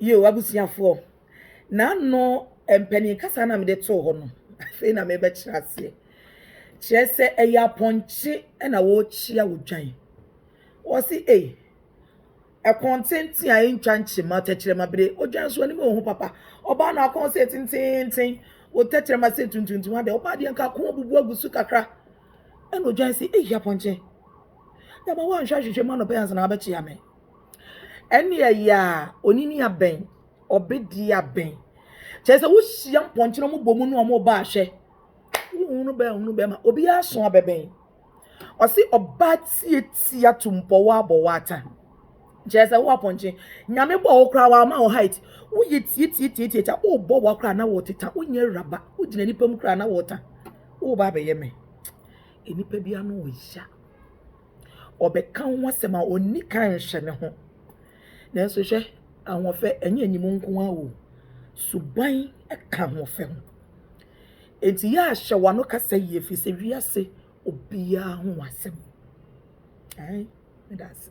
Yo abusiafo na no empani kasa na me de to ho no afi na me be kira se kire se eya ponche na wo chia wodwan wo si e kontenti a ntwa nche ma techire ma bre odwan so ni mo hu papa oba na akon se tintintin wo techire ma se tuntuntun ade oba de nka ko bubu agusu kakra e no odwan se ya ponche ya ba wa nhwa hwehwe ma no pe na ba chia me eni ya onini aben obedi aben chese wo hia mponche no mo bomu no mo ba ahwe unu be ma obi aso abeben o si oba tie tumpo wa bo wata chese wo ponche nyame bo wo kra wa ma wo height wo ye tie ta wo bo wo kra na wo teta wo nye raba wo gina nipa mu kra na wo ta wo ba be ye me enipa bia no wo hia obeka ho sema oni kan hwe ne ho na so hwe ahofe enye enyim nko awo suban eka hofe ho enti ya hye wano kasa ye fi se wiase obia ho asem ai me das